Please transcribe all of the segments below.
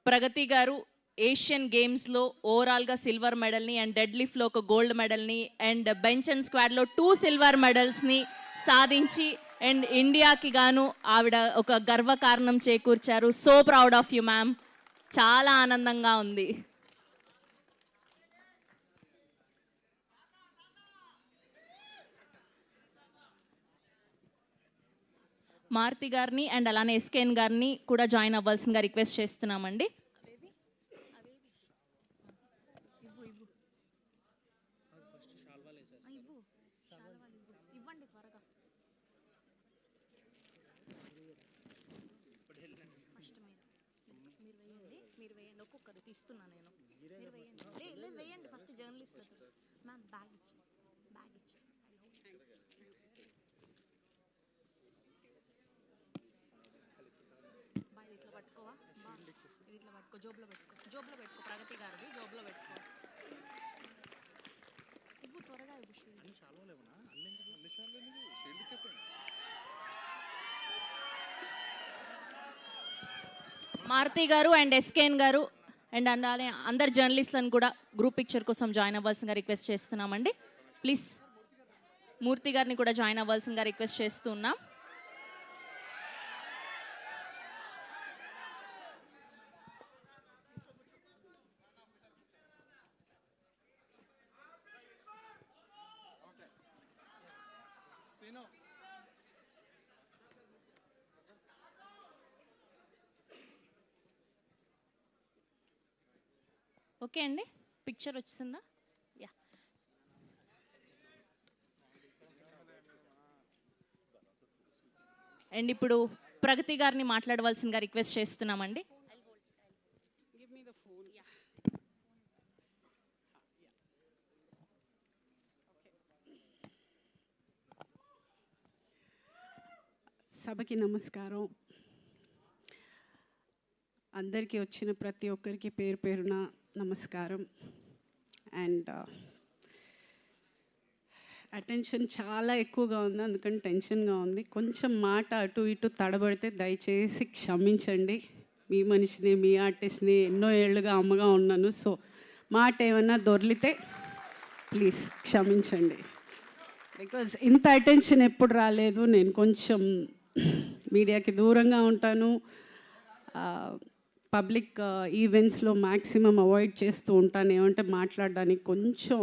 ప్రగతి గారు ఏషియన్ గేమ్స్లో ఓవరాల్గా సిల్వర్ మెడల్ని అండ్ డెడ్ లిఫ్ట్లో ఒక గోల్డ్ మెడల్ని అండ్ బెంచ్ అండ్ స్క్వాడ్లో 2 సిల్వర్ మెడల్స్ని సాధించి అండ్ ఇండియాకి గాను ఆవిడ ఒక గర్వకారణం చేకూర్చారు. So proud of you ma'am. చాలా ఆనందంగా ఉంది. మారుతి గారిని అండ్ అలానే ఎస్కేఎన్ గారిని కూడా జాయిన్ అవ్వాల్సిందిగా రిక్వెస్ట్ చేస్తున్నామండి. ఒక్కొక్కరు తీస్తున్నా నేను. మీరు వేయండి ఫస్ట్ జర్నలిస్టులతో. మ్యామ్ బ్యాగ్ ఇచ్చి బాయ్ ఇట్లా పట్టుకోవా, ఇట్లా పట్టుకో, జోబులో పెట్టుకో ప్రగతి గారిది జోబులో పెట్టుకో. ఇవ్వు త్వరగా ఇవ్వు. మారుతి గారు అండ్ ఎస్కేఎన్ గారు అండ్ అలానే అందరు జర్నలిస్టులను కూడా గ్రూప్ పిక్చర్ కోసం జాయిన్ అవ్వాల్సిందిగా రిక్వెస్ట్ చేస్తున్నామండి. ప్లీజ్ మూర్తి గారిని కూడా జాయిన్ అవ్వాల్సిందిగా రిక్వెస్ట్ చేస్తున్నాం. ఓకే అండి, పిక్చర్ వచ్చిందా? యా. అండ్ ఇప్పుడు ప్రగతి గారిని మాట్లాడవలసిందిగా రిక్వెస్ట్ చేస్తున్నామండి. సభకి నమస్కారం. అందరికీ వచ్చిన ప్రతి ఒక్కరికి పేరు పేరున నమస్కారం. అండ్ అటెన్షన్ చాలా ఎక్కువగా ఉంది, అందుకని టెన్షన్గా ఉంది. కొంచెం మాట అటు ఇటు తడబడితే దయచేసి క్షమించండి. మీ మనిషిని, మీ ఆర్టిస్ట్ని, ఎన్నో ఏళ్ళుగా అమ్మగా ఉన్నాను. సో మాట ఏమన్నా దొర్లితే ప్లీజ్ క్షమించండి. బికాజ్ ఇంత అటెన్షన్ ఎప్పుడు రాలేదు. నేను కొంచెం మీడియాకి దూరంగా ఉంటాను. పబ్లిక్ ఈవెంట్స్లో మ్యాక్సిమం అవాయిడ్ చేస్తూ ఉంటాను. ఏమంటే మాట్లాడడానికి కొంచెం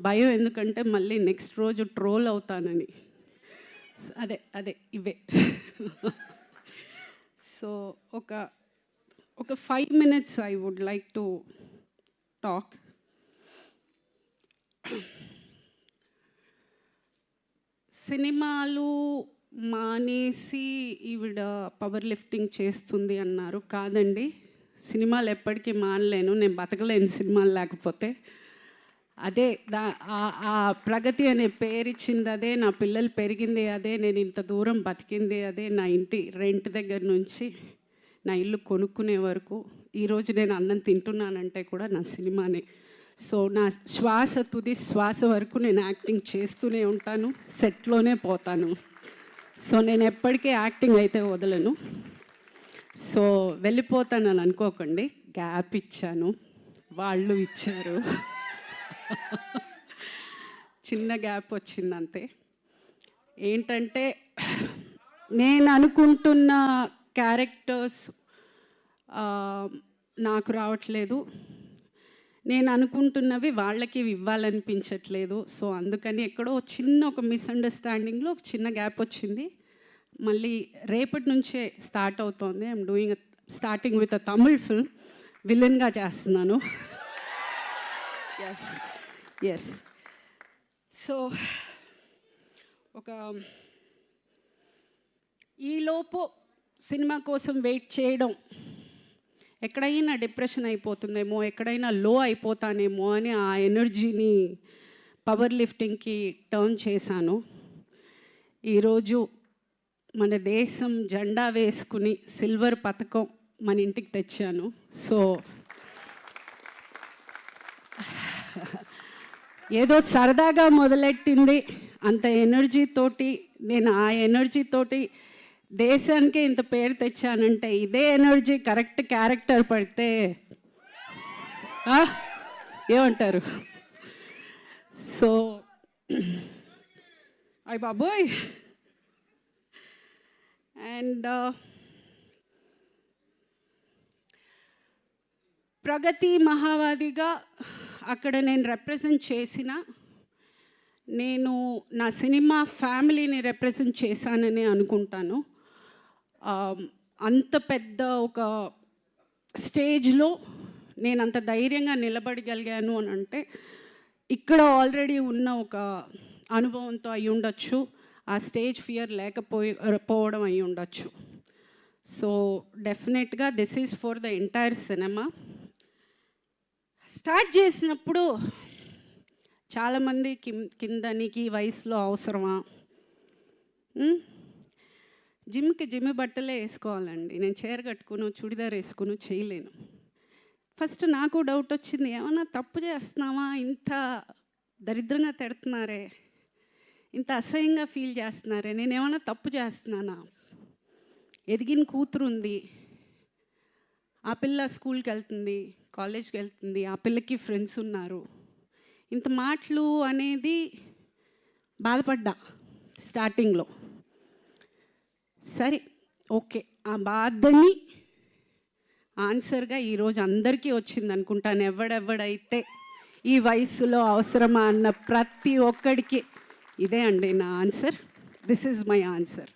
భయం ఎందుకంటే మళ్ళీ నెక్స్ట్ రోజు ట్రోల్ అవుతానని. అదే ఇవే. సో ఒక 5 minutes I would like to talk. సినిమాలు మానేసి ఈవిడ పవర్ లిఫ్టింగ్ చేస్తుంది అన్నారు. కాదండి, సినిమాలు ఎప్పటికీ మానలేను. నేను బతకలేను సినిమాలు లేకపోతే. అదే ఆ ప్రగతి అనే పేరు ఇచ్చింది అదే, నా పిల్లలు పెరిగింది అదే, నేను ఇంత దూరం బతికింది అదే, నా ఇంటి రెంట్ దగ్గర నుంచి నా ఇల్లు కొనుక్కునే వరకు, ఈరోజు నేను అన్నం తింటున్నానంటే కూడా నా సినిమానే. సో నా తుది శ్వాస వరకు నేను యాక్టింగ్ చేస్తూనే ఉంటాను, సెట్లోనే పోతాను. సో నేను ఎప్పటికీ యాక్టింగ్ అయితే వదలను. సో వెళ్ళిపోతానని అనుకోకండి, గ్యాప్ ఇచ్చాను, వాళ్ళు ఇచ్చారు. చిన్న గ్యాప్ వచ్చిందంతే. ఏంటంటే నేను అనుకుంటున్న క్యారెక్టర్స్ నాకు రావట్లేదు, నేను అనుకుంటున్నవి వాళ్ళకి ఇవ్వాలనిపించట్లేదు. సో అందుకని ఎక్కడో ఒక మిస్అండర్స్టాండింగ్లో ఒక చిన్న గ్యాప్ వచ్చింది. మళ్ళీ రేపటి నుంచే స్టార్ట్ అవుతోంది. I'm starting with a Tamil film. విలన్గా చేస్తున్నాను. ఎస్. సో ఈలోపు సినిమా కోసం వెయిట్ చేయడం, ఎక్కడైనా డిప్రెషన్ అయిపోతుందేమో, ఎక్కడైనా లో అయిపోతానేమో అని ఆ ఎనర్జీని పవర్ లిఫ్టింగ్కి టర్న్ చేశాను. ఈరోజు మన దేశం జెండా వేసుకుని సిల్వర్ పథకం మన ఇంటికి తెచ్చాను. సో ఏదో సరదాగా మొదలెట్టింది, అంత ఎనర్జీతోటి నేను ఆ ఎనర్జీతోటి దేశానికే ఇంత పేరు తెచ్చానంటే ఇదే ఎనర్జీ కరెక్ట్ క్యారెక్టర్ పడితే ఏమంటారు? సో అయ్య బాబోయ్. అండ్ ప్రగతి మహావాదిగా అక్కడ నేను రిప్రజెంట్ చేసిన, నేను నా సినిమా ఫ్యామిలీని రిప్రజెంట్ చేశానని అనుకుంటాను. అంత పెద్ద ఒక స్టేజ్లో నేను అంత ధైర్యంగా నిలబడగలిగాను అని అంటే ఇక్కడ ఆల్రెడీ ఉన్న ఒక అనుభవంతో అయి ఉండొచ్చు, ఆ స్టేజ్ ఫియర్ లేకపోవడం అయి ఉండొచ్చు. సో డెఫినెట్గా this is for the entire cinema. Start చేసినప్పుడు చాలామంది కింద నీకు ఈ వయసులో అవసరమా, జిమ్ బట్టలే వేసుకోవాలండి, నేను చీర కట్టుకుని చుడిదార్ వేసుకుని చేయలేను. ఫస్ట్ నాకు డౌట్ వచ్చింది, ఏమన్నా తప్పు చేస్తున్నామా, ఇంత దరిద్రంగా తిడుతున్నారే, ఇంత అసహ్యంగా ఫీల్ చేస్తున్నారే, నేను ఏమన్నా తప్పు చేస్తున్నానా? ఎదిగిన కూతురు ఉంది, ఆ పిల్ల స్కూల్కి వెళ్తుంది, కాలేజ్కి వెళ్తుంది, ఆ పిల్లకి ఫ్రెండ్స్ ఉన్నారు, ఇంత మాటలు అనేది బాధపడ్డా స్టార్టింగ్లో. సరే ఓకే, ఆ బాధని ఆన్సర్గా ఈరోజు అందరికీ వచ్చింది అనుకుంటాను. ఎవడెవడైతే ఈ వయసులో అవసరమా అన్న ప్రతి ఒక్కడికి ఇదే అండి నా answer. This is my answer.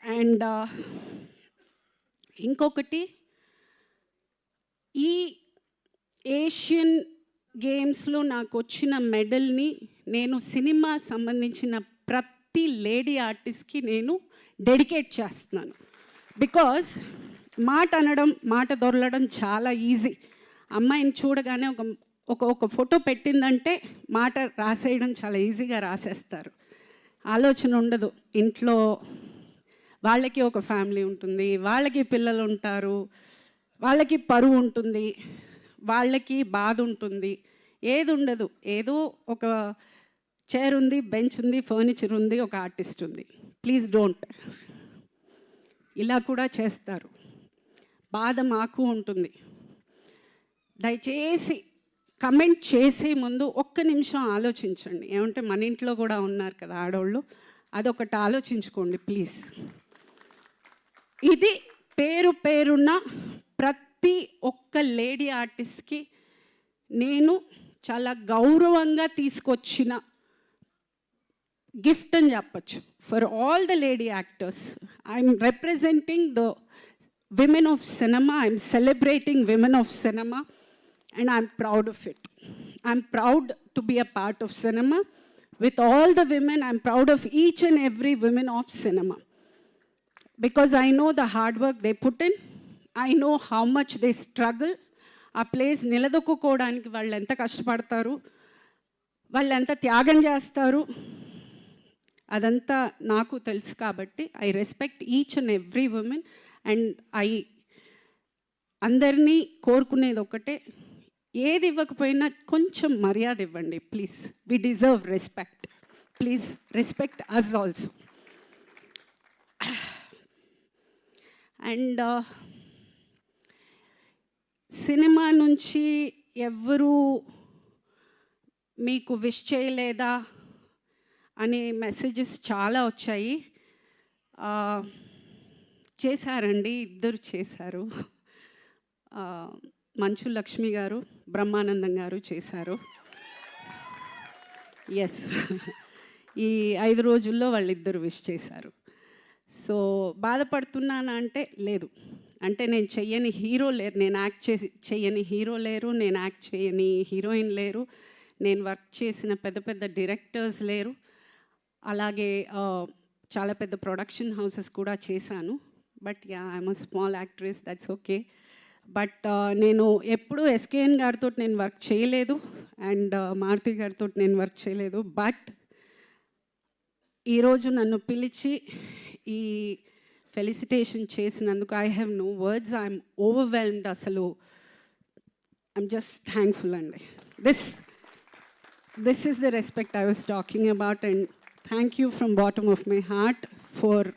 And ఇంకొకటి, ఈ ఏషియన్ గేమ్స్లో నాకు వచ్చిన మెడల్ని నేను సినిమా సంబంధించిన ప్రతి లేడీ ఆర్టిస్ట్కి నేను డెడికేట్ చేస్తున్నాను. బికాజ్ మాట అనడం, మాట దొరలడం చాలా ఈజీ. అమ్మాయిని చూడగానే ఒక ఫోటో పెట్టిందంటే మాట రాసేయడం చాలా ఈజీగా రాసేస్తారు, ఆలోచన ఉండదు. ఇంట్లో వాళ్ళకి ఒక ఫ్యామిలీ ఉంటుంది, వాళ్ళకి పిల్లలు ఉంటారు, వాళ్ళకి పరువు ఉంటుంది, వాళ్ళకి బాధ ఉంటుంది, ఏది ఉండదు. ఏదో ఒక చైర్ ఉంది, బెంచ్ ఉంది, ఫర్నిచర్ ఉంది, ఒక ఆర్టిస్ట్ ఉంది. Please don't. ఇలా కూడా చేస్తారు, బాధ మాకు ఉంటుంది. దయచేసి కమెంట్ చేసే ముందు ఒక్క నిమిషం ఆలోచించండి. ఏమంటే మన ఇంట్లో కూడా ఉన్నారు కదా ఆడవాళ్ళు, అదొకటి ఆలోచించుకోండి ప్లీజ్. ఇది పేరున్న ప్రతి ఒక్క లేడీ ఆర్టిస్ట్కి నేను చాలా గౌరవంగా తీసుకొచ్చిన గిఫ్ట్ అని చెప్పచ్చు. For all the lady actors, I'm representing the women of cinema, I'm celebrating women of cinema and I'm proud of it. I'm proud to be a part of cinema. With all the women, I'm proud of each and every woman of cinema. Because I know the hard work they put in. I know how much they struggle. ఆ place నిలదొక్కుకోవడానికి వాళ్ళు ఎంత కష్టపడతారు, వాళ్ళు ఎంత త్యాగం చేస్తారు, అదంతా నాకు తెలుసు. కాబట్టి I respect each and every women. And అందరినీ కోరుకునేది ఒకటే, ఏది ఇవ్వకపోయినా కొంచెం మర్యాద ఇవ్వండి please. We deserve respect. Please respect us also. And cinema నుంచి ఎవరు మీకు విష్ చేయలేదా అనే మెసేజెస్ చాలా వచ్చాయి. చేశారండి, ఇద్దరు చేశారు. మంచు లక్ష్మి గారు, బ్రహ్మానందం గారు చేశారు. ఎస్, ఈ 5 రోజుల్లో వాళ్ళిద్దరు విష్ చేశారు. సో బాధపడుతున్నానా అంటే లేదు. అంటే నేను చెయ్యని హీరో లేరు, నేను యాక్ట్ చెయ్యని హీరో లేరు, నేను యాక్ట్ చేయని హీరోయిన్ లేరు, నేను వర్క్ చేసిన పెద్ద డైరెక్టర్స్ లేరు. అలాగే చాలా పెద్ద ప్రొడక్షన్ హౌసెస్ కూడా చేశాను. But yeah, I'm a small actress, that's okay. But నేను ఎప్పుడూ ఎస్కేఎన్ గారితో నేను వర్క్ చేయలేదు, అండ్ మారుతి గారితో నేను వర్క్ చేయలేదు. బట్ ఈరోజు నన్ను పిలిచి ఈ ఫెలిసిటేషన్ చేసినందుకు I have no words. I'm overwhelmed. అసలు ఐఎమ్ జస్ట్ థ్యాంక్ఫుల్ అండి. This is the respect I was talking about. And thank you from bottom of my heart for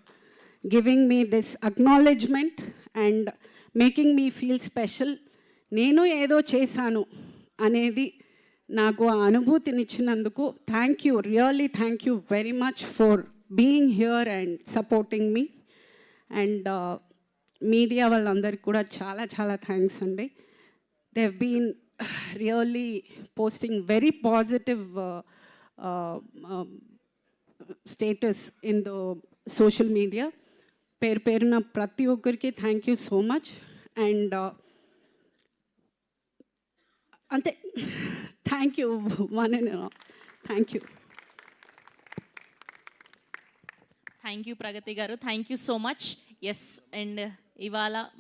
giving me this acknowledgement and making me feel special. నేను ఏదో చేశాను అనేది నాకు ఆ అనుభూతినిచ్చినందుకు really thank you very much for being here and supporting me. And media వాళ్ళందరికీ కూడా చాలా చాలా థ్యాంక్స్ అండి. They have been really posting very positive status in the social media. పేరు పేరున ప్రతి ఒక్కరికి thank you so much. And అంతే, thank you one and thank you. Thank you Pragati గారు, thank you so much. Yes, and ఇవాళ